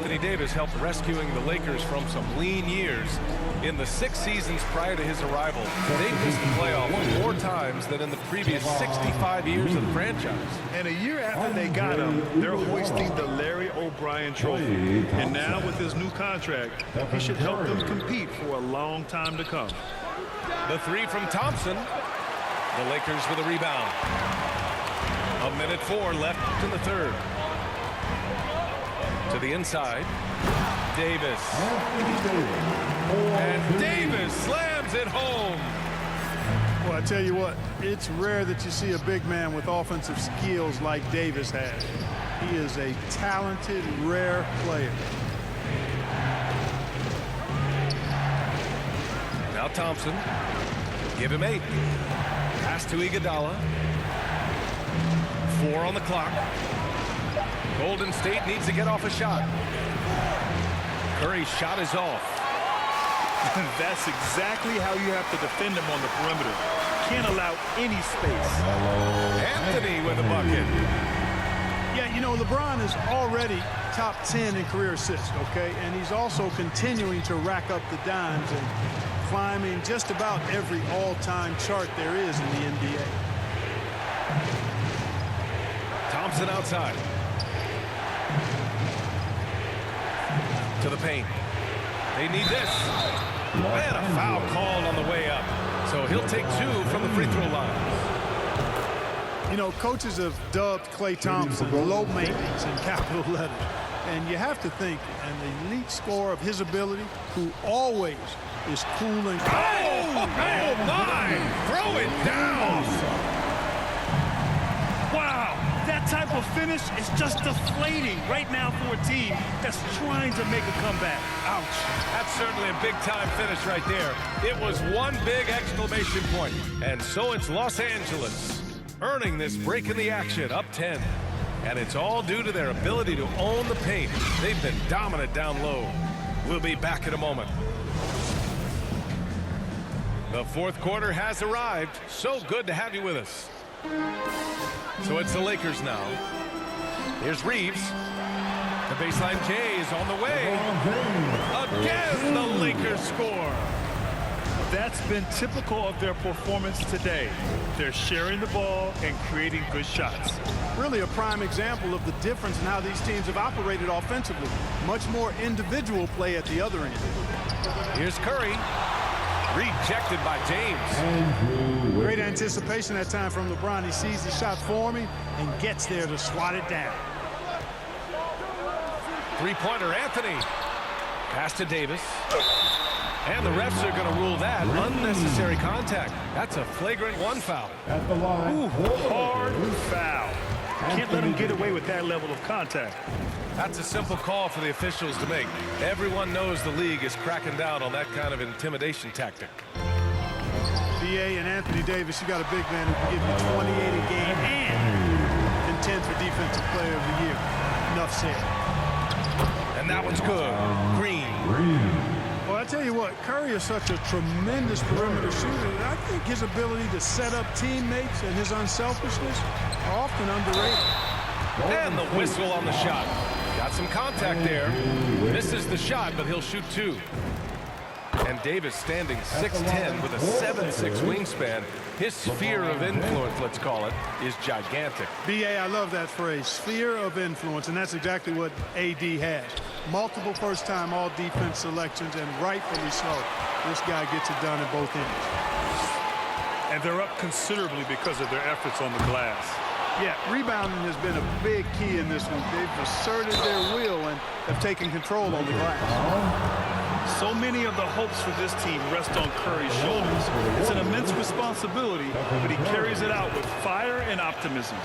Anthony Davis helped rescuing the Lakers from some lean years. In the 6 seasons prior to his arrival, they missed the playoffs more times than in the previous 65 years of the franchise. And a year after they got him, they're hoisting the Larry O'Brien Trophy. And now with his new contract, he should help them compete for a long time to come. The three from Thompson. The Lakers with a rebound. 1:04 left in the third. To the inside. Davis. And Davis slams it home. Well, I tell you what, it's rare that you see a big man with offensive skills like Davis has. He is a talented, rare player. Now Thompson. Give him 8. Pass to Iguodala. 4 on the clock. Golden State needs to get off a shot. Curry's shot is off. That's exactly how you have to defend him on the perimeter. Can't allow any space. Anthony with a bucket. Yeah, you know, LeBron is already top 10 in career assists, okay? And he's also continuing to rack up the dimes and climbing just about every all-time chart there is in the NBA. Thompson outside. To the paint. They need this. And a foul called on the way up. So he'll take 2 from the free throw line. You know, coaches have dubbed Klay Thompson low maintenance in capital letters. And you have to think an elite scorer of his ability who always is cool and calm. Oh, my! Throw it down! Wow, that type of finish is just deflating right now for a team that's trying to make a comeback. Ouch. That's certainly a big-time finish right there. It was one big exclamation point. And so it's Los Angeles earning this break in the action, up 10. And it's all due to their ability to own the paint. They've been dominant down low. We'll be back in a moment. The fourth quarter has arrived. So good to have you with us. So it's the Lakers now. Here's Reeves. The baseline J is on the way. Again, the Lakers score. That's been typical of their performance today. They're sharing the ball and creating good shots. Really a prime example of the difference in how these teams have operated offensively. Much more individual play at the other end. Here's Curry. Rejected by James. Great anticipation that time from LeBron. He sees the shot forming and gets there to swat it down. Three-pointer, Anthony. Pass to Davis. And the refs are going to rule that unnecessary contact. That's a flagrant 1 foul. At the line. Ooh, hard foul. Can't let him get away with that level of contact. That's a simple call for the officials to make. Everyone knows the league is cracking down on that kind of intimidation tactic. B.A. and Anthony Davis, you got a big man who can give you 28 a game and contend for Defensive Player of the Year. Enough said. And that one's good. Green. Well, I tell you what, Curry is such a tremendous perimeter shooter that I think his ability to set up teammates and his unselfishness are often underrated. And the whistle on the shot. Got some contact there. Misses the shot, but he'll shoot 2. And Davis standing 6'10" with a 7'6" wingspan. His sphere of influence, let's call it, is gigantic. B.A., I love that phrase, sphere of influence, and that's exactly what A.D. has. Multiple first-time all-defense selections, and rightfully so. This guy gets it done in both ends. And they're up considerably because of their efforts on the glass. Yeah, rebounding has been a big key in this one. They've asserted their will and have taken control on the glass. So many of the hopes for this team rest on Curry's shoulders. It's an immense responsibility, but he carries it out with fire and optimism.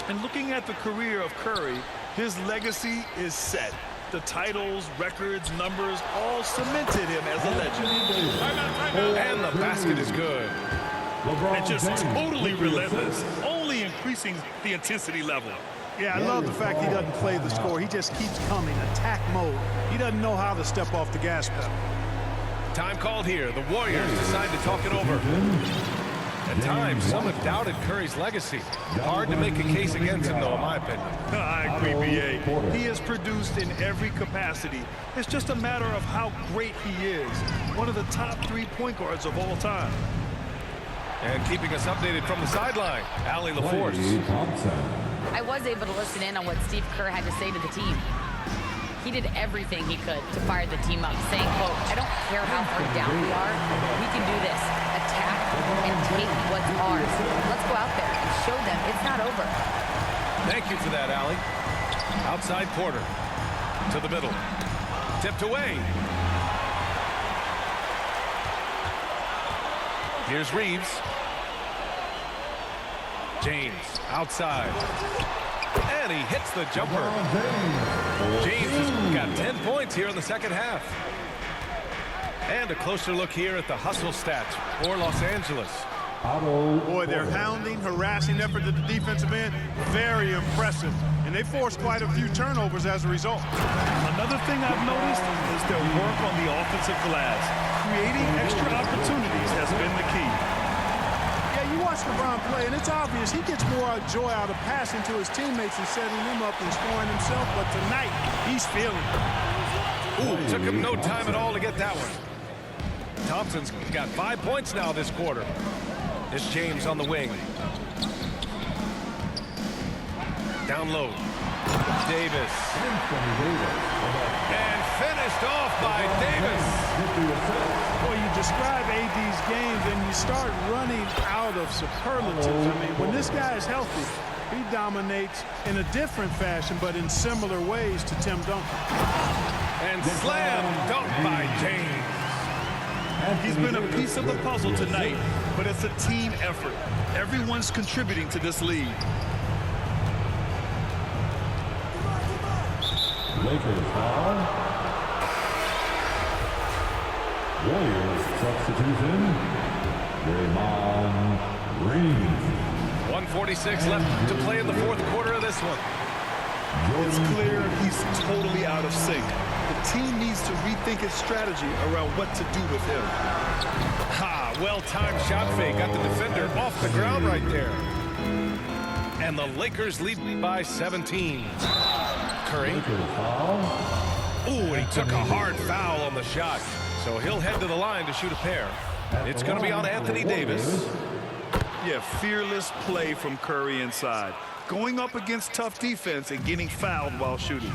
And looking at the career of Curry, his legacy is set. The titles, records, numbers all cemented him as a legend. And the basket is good. And just totally relentless, only increasing the intensity level. Yeah, I love the fact he doesn't play the score. He just keeps coming, attack mode. He doesn't know how to step off the gas pedal. Time called here. The Warriors decide to talk it over. At times, some have doubted Curry's legacy. Hard to make a case against him, though, in my opinion. I agree, B.A. He has produced in every capacity. It's just a matter of how great he is. One of the top 3 point guards of all time. And keeping us updated from the sideline, Allie LaForce. I was able to listen in on what Steve Kerr had to say to the team. He did everything he could to fire the team up, saying, quote, I don't care how far down we are, we can do this. Attack and take what's ours. Let's go out there and show them it's not over. Thank you for that, Allie. Outside Porter. To the middle. Tipped away. Here's Reeves. James outside. And he hits the jumper. James has got 10 points here in the second half. And a closer look here at the hustle stats for Los Angeles. Boy, their hounding, harassing effort at the defensive end, very impressive. And they forced quite a few turnovers as a result. Another thing I've noticed is their work on the offensive glass. Creating extra opportunities has been the key. Yeah, you watch LeBron play, and it's obvious he gets more joy out of passing to his teammates and setting them up than scoring himself. But tonight, he's feeling it. Ooh, took him no time at all to get that one. Thompson's got 5 points now this quarter. It's James on the wing. Down low. Davis. And finished off by Davis. Boy, you describe AD's games and you start running out of superlatives. I mean, when this guy is healthy, he dominates in a different fashion, but in similar ways to Tim Duncan. And slam dunk by James. He's been a piece of the puzzle tonight, but it's a team effort. Everyone's contributing to this lead. Lakers foul. Warriors substitution. Draymond Green. 1:46 left to play in the fourth quarter of this one. It's clear he's totally out of sync. The team needs to rethink its strategy around what to do with him. Ha, well-timed shot fake. Got the defender off the ground right there. And the Lakers lead by 17. Curry. Ooh, and he took a hard foul on the shot. So he'll head to the line to shoot a pair. It's going to be on Anthony Davis. Yeah, fearless play from Curry inside. Going up against tough defense and getting fouled while shooting.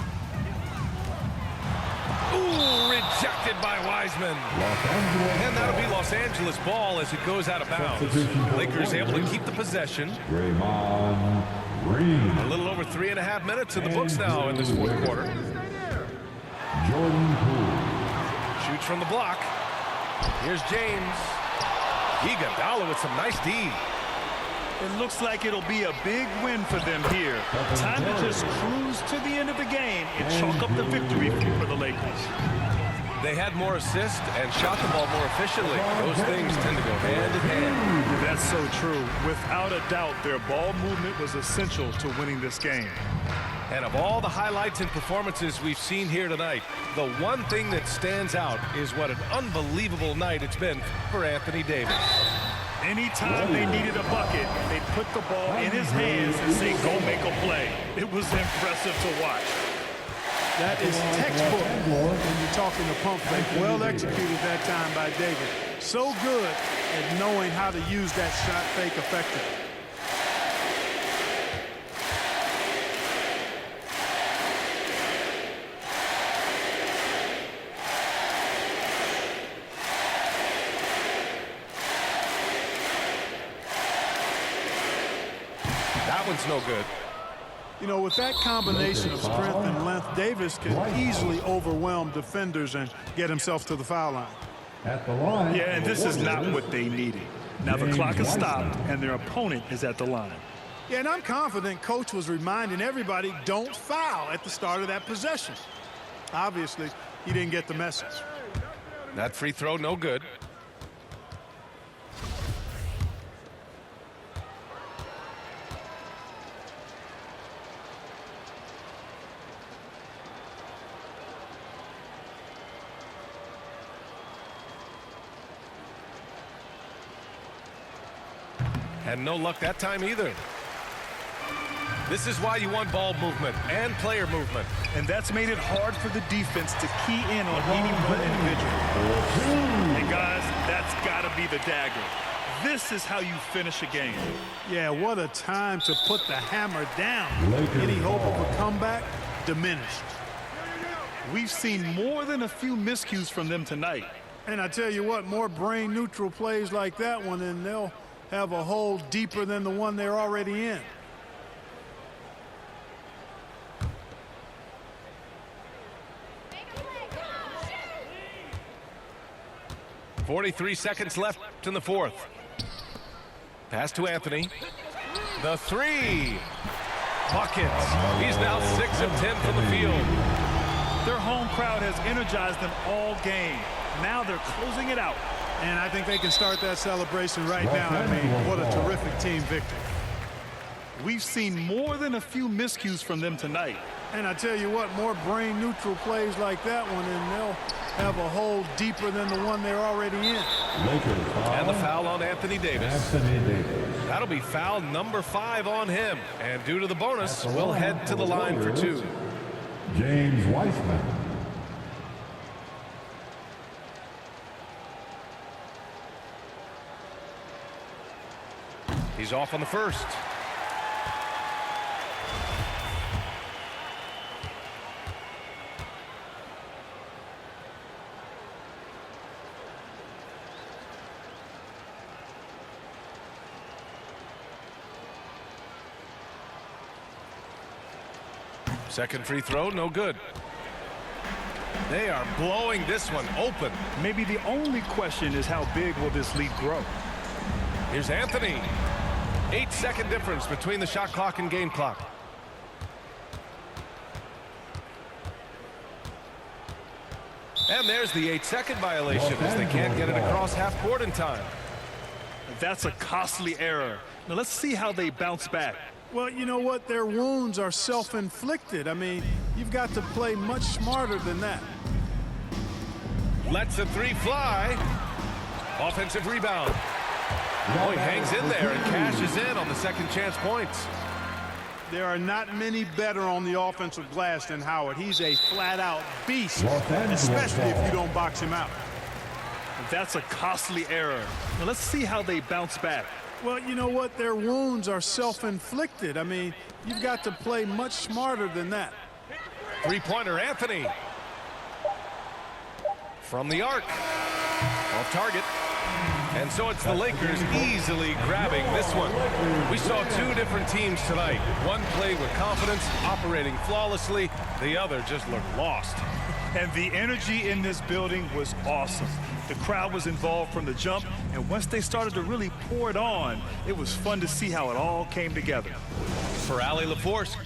Ooh, rejected by Wiseman. And that'll be Los Angeles ball as it goes out of bounds. Lakers able to keep the possession. Draymond Green. A little over 3.5 minutes in the books now in this fourth quarter. Jordan Poole. Shoots from the block. Here's James. Iguodala with some nice D. It looks like it'll be a big win for them here. Time to just cruise to the end of the game and chalk up the victory for the Lakers. They had more assists and shot the ball more efficiently. Those things tend to go hand in hand. That's so true. Without a doubt, their ball movement was essential to winning this game. And of all the highlights and performances we've seen here tonight, the one thing that stands out is what an unbelievable night it's been for Anthony Davis. Anytime they needed a bucket, they put the ball in his hands and say, go make a play. It was impressive to watch. That is textbook when you're talking to pump fake. Well executed that time by Davis. So good at knowing how to use that shot fake effectively. That one's no good. You know, with that combination of strength and length, Davis can easily overwhelm defenders and get himself to the foul line. At the line. Yeah, and this is not what they needed. Now the clock has stopped and their opponent is at the line. Yeah, and I'm confident Coach was reminding everybody, don't foul at the start of that possession. Obviously, he didn't get the message. That free throw, no good. And no luck that time either. This is why you want ball movement and player movement. And that's made it hard for the defense to key in on any one individual. And guys, that's got to be the dagger. This is how you finish a game. Yeah, what a time to put the hammer down. Any hope of a comeback diminished. We've seen more than a few miscues from them tonight. And I tell you what, more brain-neutral plays like that one, and they'll have a hole deeper than the one they're already in. .43 seconds left in the fourth. Pass to Anthony. The three. Buckets. He's now 6 of 10 from the field. Their home crowd has energized them all game. Now they're closing it out. And I think they can start that celebration right now. I mean, what a terrific team victory. We've seen more than a few miscues from them tonight. And I tell you what, more brain-neutral plays like that one, and they'll have a hole deeper than the one they're already in. And the foul on Anthony Davis. Anthony Davis. That'll be foul number 5 on him. And due to the bonus, we'll head to the line for 2. James Wiseman. He's off on the first. Second free throw, no good. They are blowing this one open. Maybe the only question is how big will this lead grow? Here's Anthony. 8-second difference between the shot clock and game clock. And there's the 8-second violation as they can't get it across half court in time. That's a costly error. Now let's see how they bounce back. Well, you know what? Their wounds are self-inflicted. I mean, you've got to play much smarter than that. Lets the three fly. Offensive rebound. Oh, he hangs in there and cashes in on the second chance points. There are not many better on the offensive glass than Howard. He's a flat-out beast, especially if you don't box him out. That's a costly error. Now let's see how they bounce back. Well, you know what? Their wounds are self-inflicted. I mean, you've got to play much smarter than that. Three-pointer, Anthony. From the arc. Off target. And so it's the Lakers easily grabbing this one. We saw 2 different teams tonight. One played with confidence, operating flawlessly. The other just looked lost. And the energy in this building was awesome. The crowd was involved from the jump, and once they started to really pour it on, it was fun to see how it all came together. For Allie LaForce,